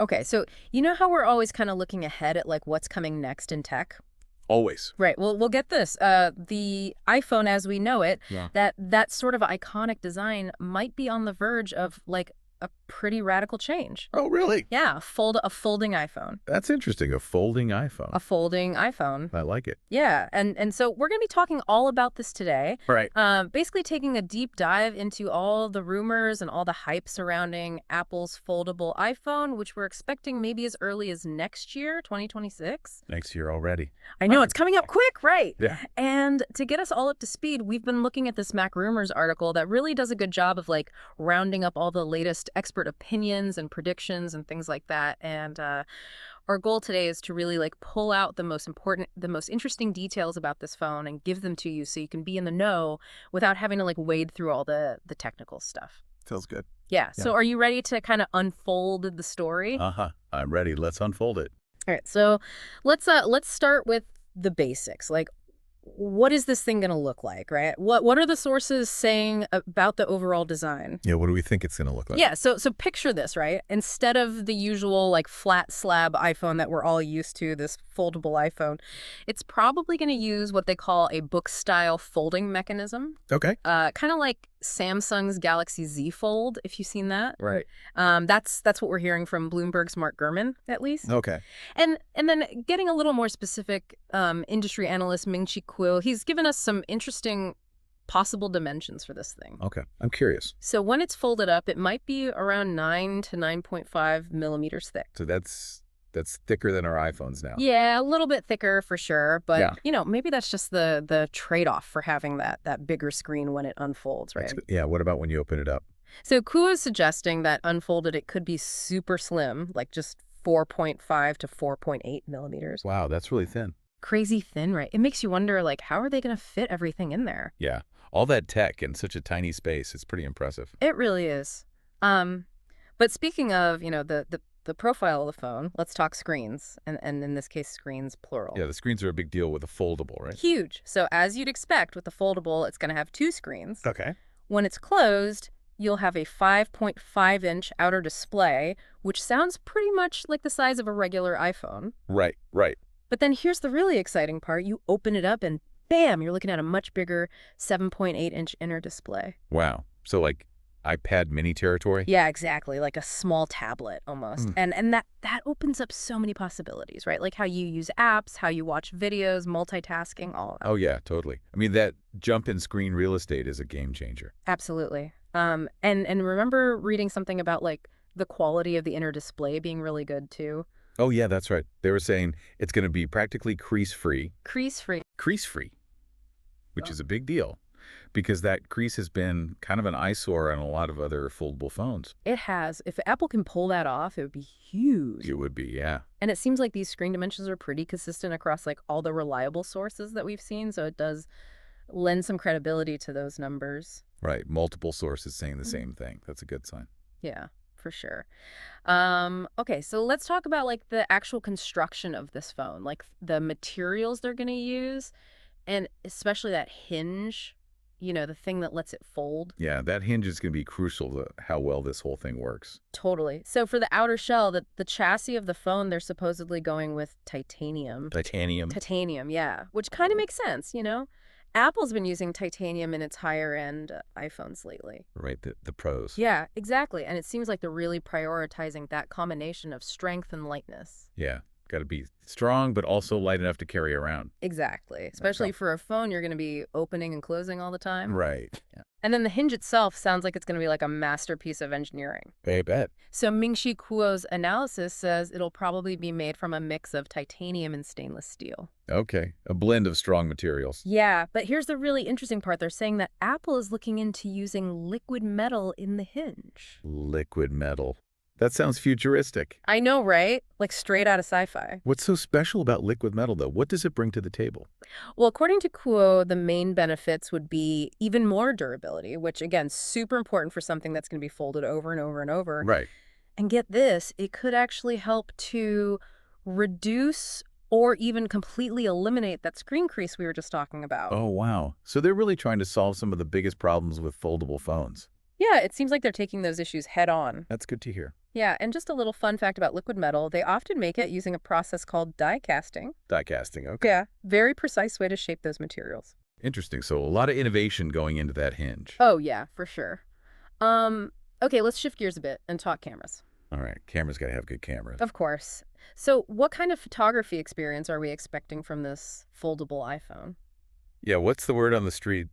Okay, so you know how we're always kind of looking ahead at like what's coming next in tech? Always. Right. Well, we'll get this. The iPhone as we know it, Yeah. that sort of iconic design might be on the verge of like a pretty radical change. Oh, really? Yeah, a folding iPhone. That's interesting. A folding iPhone. A folding iPhone. I like it. Yeah, and so we're going to be talking all about this today. Right. Basically taking a deep dive into all the rumors and all the hype surrounding Apple's foldable iPhone, which we're expecting maybe as early as next year, 2026. Next year already. I know, it's coming up quick, right? Yeah. And to get us all up to speed, we've been looking at this Mac Rumors article that really does a good job of like rounding up all the latest expert opinions and predictions and things like that. And our goal today is to really like pull out the most important, the most interesting details about this phone and give them to you so you can be in the know without having to like wade through all the technical stuff. Feels good. Yeah. So are you ready to kind of unfold the story? Uh-huh. I'm ready. Let's unfold it. All right. So let's start with the basics. Like, what is this thing going to look like, right? What are the sources saying about the overall design? Yeah, what do we think it's going to look like? Yeah, so picture this, right? Instead of the usual like flat slab iPhone that we're all used to, this foldable iPhone, it's probably going to use what they call a book-style folding mechanism. Okay. Kind of like Samsung's Galaxy Z Fold, if you've seen that. Right. That's what we're hearing from Bloomberg's Mark Gurman, at least. Okay. And then getting a little more specific, industry analyst Ming-Chi Kuo, he's given us some interesting possible dimensions for this thing. Okay. I'm curious. So when it's folded up, it might be around 9 to 9.5 millimeters thick. So that's thicker than our iPhones now. Yeah, a little bit thicker for sure, but Yeah. you know, maybe that's just the trade-off for having that bigger screen when it unfolds, right? Yeah, what about when you open it up? So Kuo is suggesting that unfolded it could be super slim, like just 4.5 to 4.8 millimeters. Wow, that's really thin. Crazy thin, right? It makes you wonder, like, how are they going to fit everything in there? Yeah. All that tech in such a tiny space, it's pretty impressive. It really is. But speaking of, you know, the profile of the phone, let's talk screens, and in this case, screens plural. Yeah, the screens are a big deal with a foldable, right? Huge. So as you'd expect with the foldable, it's going to have two screens. Okay. When it's closed, you'll have a 5.5-inch outer display, which sounds pretty much like the size of a regular iPhone. Right, right. But then here's the really exciting part. You open it up and bam, you're looking at a much bigger 7.8-inch inner display. Wow. So like iPad mini territory? Yeah, exactly. Like a small tablet almost. And that opens up so many possibilities, right? Like how you use apps, how you watch videos, multitasking, all of that. Oh, yeah, totally. I mean, that jump in screen real estate is a game changer. Absolutely. And remember reading something about like the quality of the inner display being really good too? Oh, yeah, that's right. They were saying it's going to be practically crease-free. Crease-free. Crease-free, which is a big deal because that crease has been kind of an eyesore on a lot of other foldable phones. It has. If Apple can pull that off, it would be huge. It would be, yeah. And it seems like these screen dimensions are pretty consistent across like all the reliable sources that we've seen, so it does lend some credibility to those numbers. Right. Multiple sources saying the same thing. That's a good sign. Yeah, for sure. Okay, so let's talk about like the actual construction of this phone, like the materials they're going to use, and especially that hinge, you know, the thing that lets it fold. Yeah, that hinge is going to be crucial to how well this whole thing works. Totally. So for the outer shell, the chassis of the phone, they're supposedly going with titanium. Titanium. Titanium, yeah, which kind of makes sense, you know? Apple's been using titanium in its higher-end iPhones lately. Right, the pros. Yeah, exactly. And it seems like they're really prioritizing that combination of strength and lightness. Yeah, got to be strong, but also light enough to carry around. Exactly. Especially for a phone you're going to be opening and closing all the time. Right. Yeah. And then the hinge itself sounds like it's going to be like a masterpiece of engineering. I bet. So Ming-Chi Kuo's analysis says it'll probably be made from a mix of titanium and stainless steel. Okay, a blend of strong materials. Yeah, but here's the really interesting part. They're saying that Apple is looking into using liquid metal in the hinge. Liquid metal. That sounds futuristic. I know, right? Like straight out of sci-fi. What's so special about liquid metal, though? What does it bring to the table? Well, according to Kuo, the main benefits would be even more durability, which, again, super important for something that's going to be folded over and over and over. Right. And get this, it could actually help to reduce or even completely eliminate that screen crease we were just talking about. Oh, wow. So they're really trying to solve some of the biggest problems with foldable phones. Yeah, it seems like they're taking those issues head on. That's good to hear. Yeah, and just a little fun fact about liquid metal, they often make it using a process called die casting. Die casting, okay. Yeah, very precise way to shape those materials. Interesting. So a lot of innovation going into that hinge. Oh, yeah, for sure. Um, okay, let's shift gears a bit and talk cameras. All right, camera's got to have good cameras. Of course. So, what kind of photography experience are we expecting from this foldable iPhone? Yeah, what's the word on the street?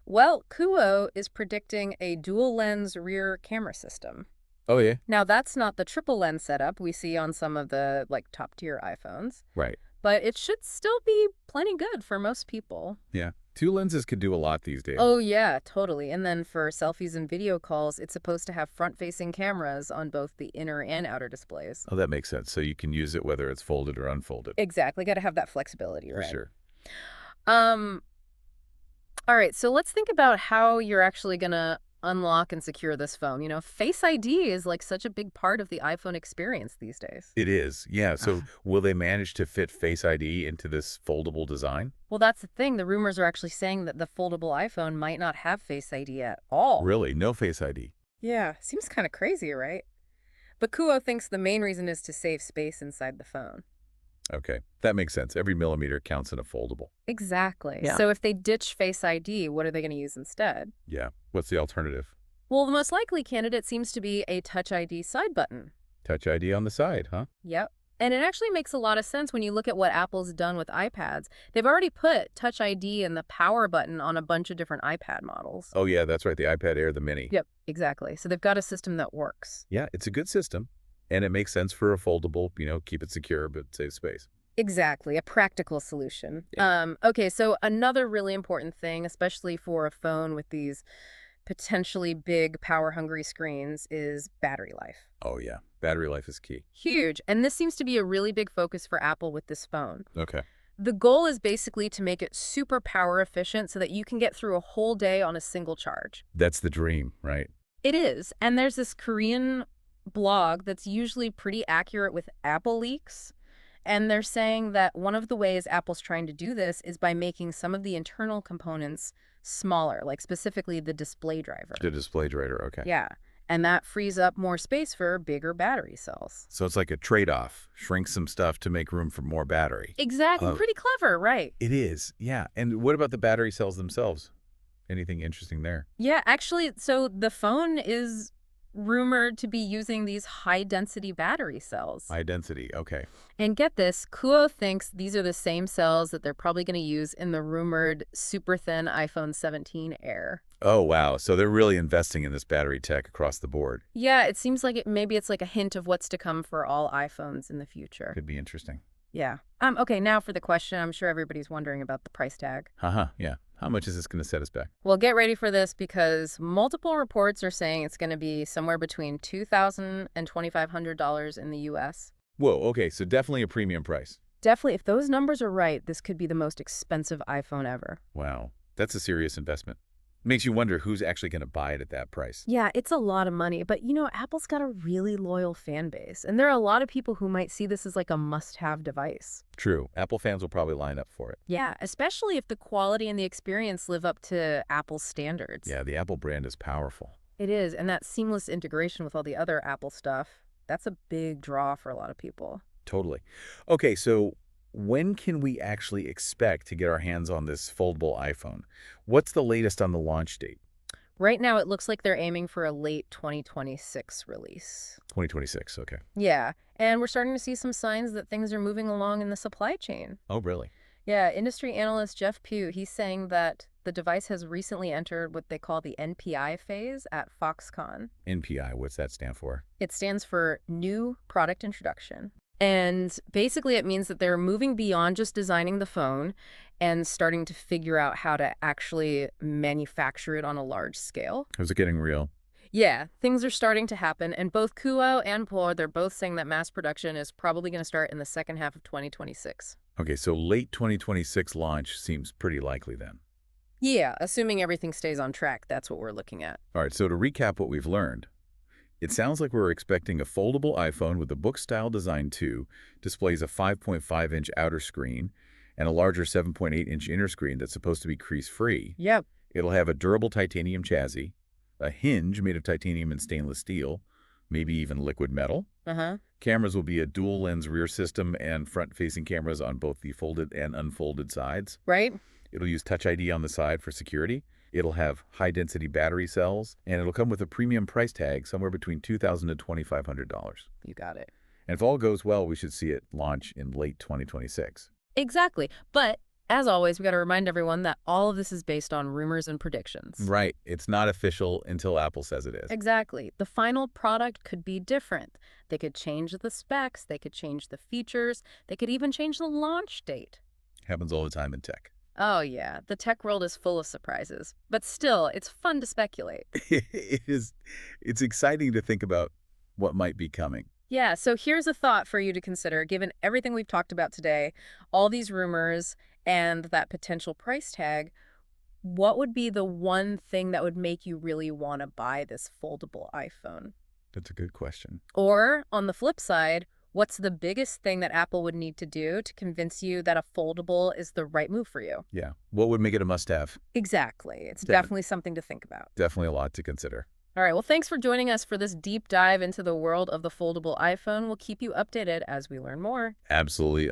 Well, Kuo is predicting a dual lens rear camera system. Oh, yeah? Now, that's not the triple lens setup we see on some of the top tier iPhones, Right. but it should still be plenty good for most people. Yeah. Two lenses could do a lot these days. Oh, yeah, totally. And then for selfies and video calls, it's supposed to have front-facing cameras on both the inner and outer displays. Oh, that makes sense. So you can use it whether it's folded or unfolded. Exactly. Got to have that flexibility, For right? sure. Um, all right, so let's think about how you're actually going to unlock and secure this phone. Face ID is like such a big part of the iPhone experience these days. It is. Yeah. So will they manage to fit Face ID into this foldable design? Well, that's the thing. The rumors are actually saying that the foldable iPhone might not have Face ID at all. Really? No Face ID? Yeah, seems kind of crazy, right? But Kuo thinks the main reason is to save space inside the phone. Okay. That makes sense. Every millimeter counts in a foldable. Exactly. Yeah. So if they ditch Face ID, what are they going to use instead? Yeah. What's the alternative? Well, the most likely candidate seems to be a Touch ID side button. Touch ID on the side, huh? Yep. And it actually makes a lot of sense when you look at what Apple's done with iPads. They've already put Touch ID and the power button on a bunch of different iPad models. Oh, yeah. That's right. The iPad Air, the Mini. Yep, exactly. So they've got a system that works. Yeah. It's a good system. And it makes sense for a foldable, keep it secure, but save space. Exactly, a practical solution. Yeah. Okay, so another really important thing, especially for a phone with these potentially big power-hungry screens, is battery life. Oh, yeah. Battery life is key. Huge, and this seems to be a really big focus for Apple with this phone. Okay. The goal is basically to make it super power efficient so that you can get through a whole day on a single charge. That's the dream, right? It is, and there's this Korean blog that's usually pretty accurate with Apple leaks. And they're saying that one of the ways Apple's trying to do this is by making some of the internal components smaller, like specifically the display driver. The display driver, okay. Yeah, and that frees up more space for bigger battery cells. So it's like a trade-off. Shrink some stuff to make room for more battery. Exactly. Pretty clever, right? It is, yeah. And what about the battery cells themselves? Anything interesting there? Yeah, actually, so the phone is rumored to be using these high-density battery cells. High density, okay. And get this, Kuo thinks these are the same cells that they're probably going to use in the rumored super thin iPhone 17 Air. Oh, wow. So they're really investing in this battery tech across the board. Yeah, it seems like maybe it's like a hint of what's to come for all iPhones in the future. Could be interesting. Yeah. Okay, now for the question. I'm sure everybody's wondering about the price tag. Haha, yeah. How much is this going to set us back? Well, get ready for this because multiple reports are saying it's going to be somewhere between $2,000 and $2,500 in the U.S. Whoa, okay. So definitely a premium price. Definitely, if those numbers are right, this could be the most expensive iPhone ever. Wow. That's a serious investment. Makes you wonder who's actually going to buy it at that price. Yeah, it's a lot of money, but Apple's got a really loyal fan base, and there are a lot of people who might see this as like a must-have device. True. Apple fans will probably line up for it. Yeah, especially if the quality and the experience live up to Apple's standards. Yeah, the Apple brand is powerful. It is, and that seamless integration with all the other Apple stuff, that's a big draw for a lot of people. Totally. Okay, so when can we actually expect to get our hands on this foldable iPhone? What's the latest on the launch date? Right now, it looks like they're aiming for a late 2026 release. 2026, okay. Yeah, and we're starting to see some signs that things are moving along in the supply chain. Oh, really? Yeah, industry analyst Jeff Pugh, he's saying that the device has recently entered what they call the NPI phase at Foxconn. NPI, what's that stand for? It stands for New Product Introduction. And basically it means that they're moving beyond just designing the phone and starting to figure out how to actually manufacture it on a large scale. How's it getting real? Yeah, things are starting to happen, and both Kuo and Por, they're both saying that mass production is probably going to start in the second half of 2026. Okay, so late 2026 launch seems pretty likely then. Yeah, assuming everything stays on track, that's what we're looking at. All right, so to recap what we've learned, it sounds like we're expecting a foldable iPhone with a book-style design too, displays a 5.5-inch outer screen, and a larger 7.8-inch inner screen that's supposed to be crease-free. Yep. It'll have a durable titanium chassis, a hinge made of titanium and stainless steel, maybe even liquid metal. Uh-huh. Cameras will be a dual-lens rear system and front-facing cameras on both the folded and unfolded sides. Right? It'll use Touch ID on the side for security. It'll have high-density battery cells, and it'll come with a premium price tag somewhere between $2,000 and $2,500. You got it. And if all goes well, we should see it launch in late 2026. Exactly. But as always, we got to remind everyone that all of this is based on rumors and predictions. Right. It's not official until Apple says it is. Exactly. The final product could be different. They could change the specs, they could change the features, they could even change the launch date. Happens all the time in tech. Oh, yeah. The tech world is full of surprises. But still, it's fun to speculate. It is. It's exciting to think about what might be coming. Yeah, so here's a thought for you to consider, given everything we've talked about today, all these rumors, and that potential price tag. What would be the one thing that would make you really want to buy this foldable iPhone? That's a good question. Or, on the flip side, what's the biggest thing that Apple would need to do to convince you that a foldable is the right move for you? Yeah. What would make it a must-have? Exactly. It's De- definitely something to think about. Definitely a lot to consider. All right, well, thanks for joining us for this deep dive into the world of the foldable iPhone. We'll keep you updated as we learn more. Absolutely.